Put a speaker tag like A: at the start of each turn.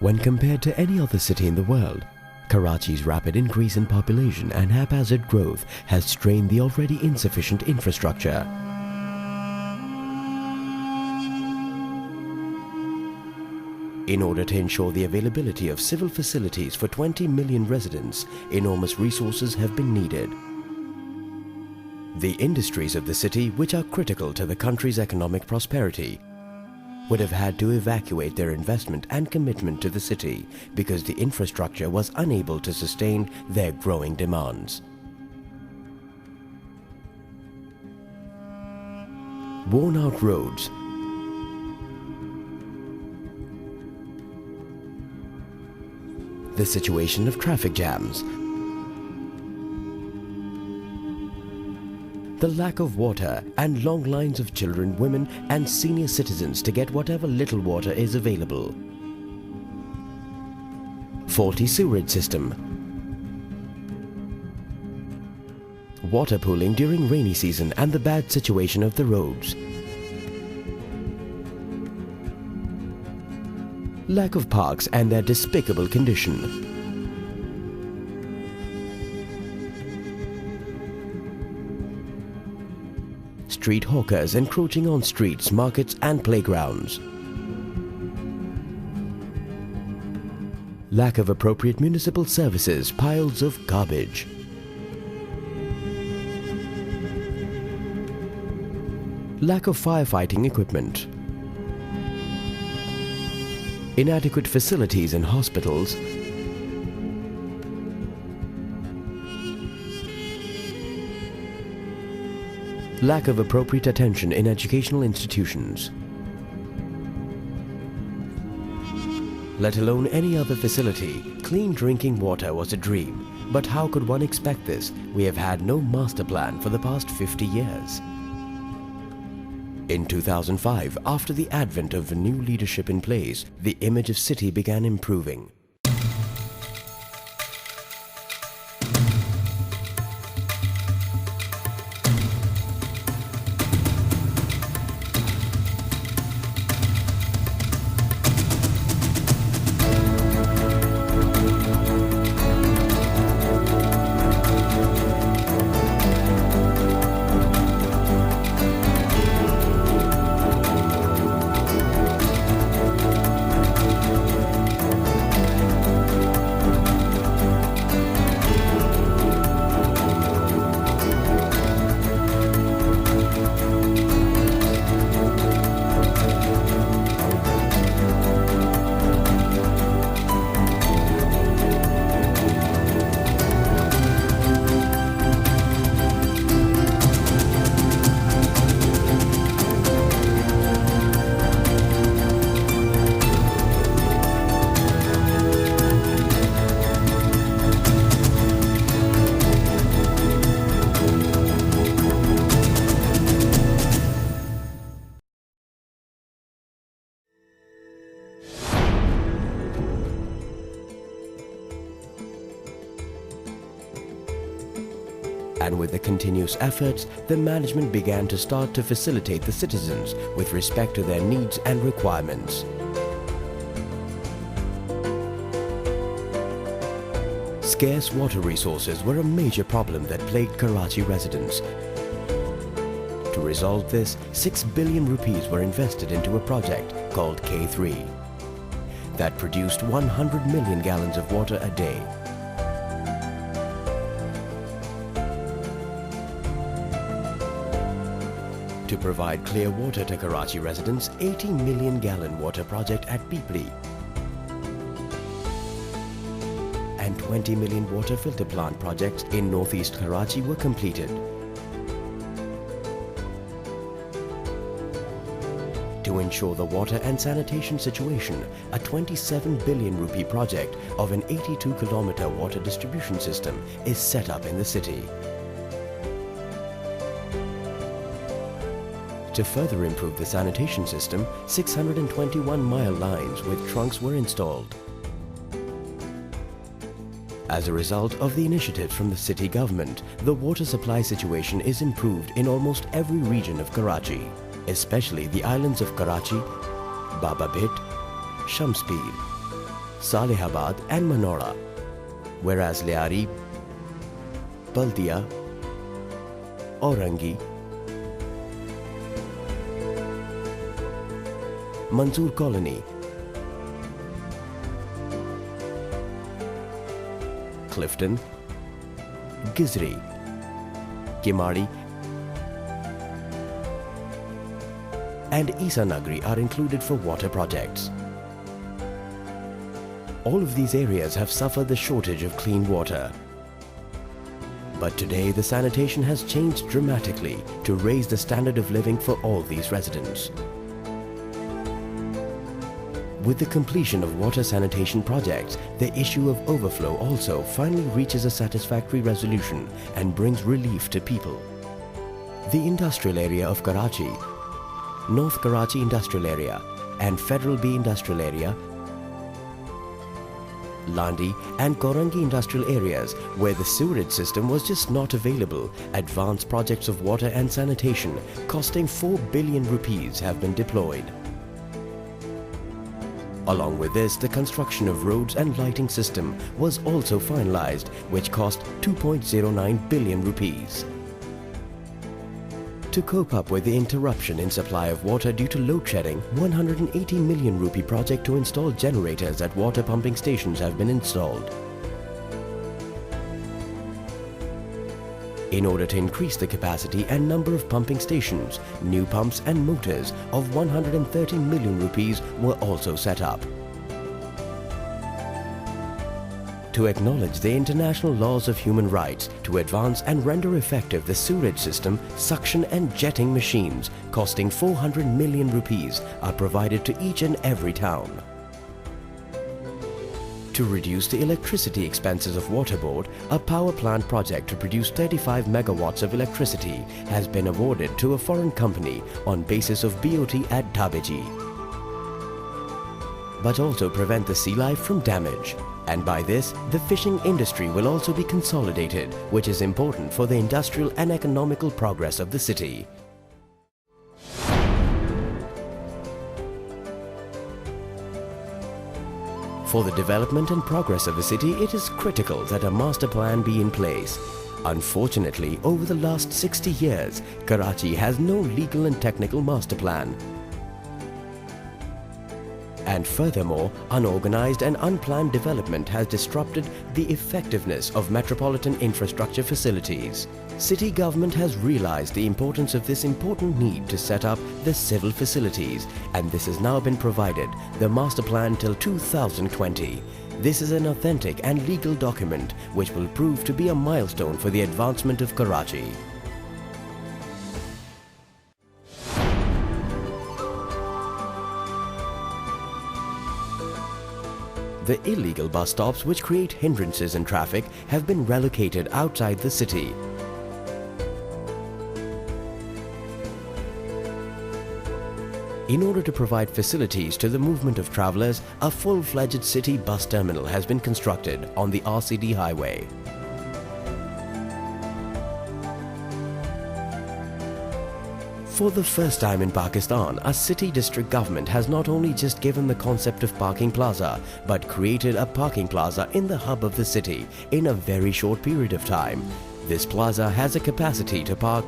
A: When compared to any other city in the world, Karachi's rapid increase in population and haphazard growth has strained the already insufficient infrastructure. In order to ensure the availability of civil facilities for 20 million residents, enormous resources have been needed. The industries of the city, which are critical to the country's economic prosperity, would have had to evacuate their investment and commitment to the city because the infrastructure was unable to sustain their growing demands. Worn-out roads, the situation of traffic jams, the lack of water and long lines of children, women and senior citizens to get whatever little water is available. Faulty sewerage system. Water pooling during rainy season and the bad situation of the roads. Lack of parks and their despicable condition. Street hawkers encroaching on streets, markets and playgrounds. Lack of appropriate municipal services, piles of garbage. Lack of firefighting equipment. Inadequate facilities in hospitals. Lack of appropriate attention in educational institutions. Let alone any other facility, clean drinking water was a dream. But how could one expect this? We have had no master plan for the past 50 years. In 2005, after the advent of a new leadership in place, the image of city began improving. And with the continuous efforts, the management began to start to facilitate the citizens with respect to their needs and requirements. Scarce water resources were a major problem that plagued Karachi residents. To resolve this, 6 billion rupees were invested into a project called K3 that produced 100 million gallons of water a day. To provide clear water to Karachi residents, 80 million gallon water project at Pipli and 20 million water filter plant projects in northeast Karachi were completed. To ensure the water and sanitation situation, a 27 billion rupee project of an 82-kilometer water distribution system is set up in the city. To further improve the sanitation system, 621-mile lines with trunks were installed. As a result of the initiatives from the city government, the water supply situation is improved in almost every region of Karachi, especially the islands of Karachi, Baba Bhit, Shamspir, Salihabad and Manora, whereas Liari, Baldia, Aurangi, Mansoor Colony, Clifton, Gizri, Kimari and Isa Nagri are included for water projects. All of these areas have suffered the shortage of clean water. But today the sanitation has changed dramatically to raise the standard of living for all these residents. With the completion of water sanitation projects, the issue of overflow also finally reaches a satisfactory resolution and brings relief to people. The industrial area of Karachi, North Karachi Industrial Area and Federal B Industrial Area, Landi and Korangi industrial areas where the sewerage system was just not available, advanced projects of water and sanitation costing 4 billion rupees have been deployed. Along with this, the construction of roads and lighting system was also finalized, which cost 2.09 billion rupees. To cope up with the interruption in supply of water due to load shedding, 180 million rupee project to install generators at water pumping stations have been installed. In order to increase the capacity and number of pumping stations, new pumps and motors of 130 million rupees were also set up. To acknowledge the international laws of human rights, to advance and render effective the sewerage system, suction and jetting machines costing 400 million rupees are provided to each and every town. To reduce the electricity expenses of Water Board, a power plant project to produce 35 megawatts of electricity has been awarded to a foreign company on basis of BOT at Dhabeji. But also prevent the sea life from damage. And by this, the fishing industry will also be consolidated, which is important for the industrial and economical progress of the city. For the development and progress of the city, it is critical that a master plan be in place. Unfortunately, over the last 60 years, Karachi has no legal and technical master plan. And furthermore, unorganized and unplanned development has disrupted the effectiveness of metropolitan infrastructure facilities. City government has realized the importance of this important need to set up the civil facilities, and this has now been provided, the master plan till 2020. This is an authentic and legal document which will prove to be a milestone for the advancement of Karachi. The illegal bus stops which create hindrances in traffic have been relocated outside the city. In order to provide facilities to the movement of travellers, a full-fledged city bus terminal has been constructed on the RCD highway. For the first time in Pakistan, a city district government has not only just given the concept of parking plaza, but created a parking plaza in the hub of the city in a very short period of time. This plaza has a capacity to park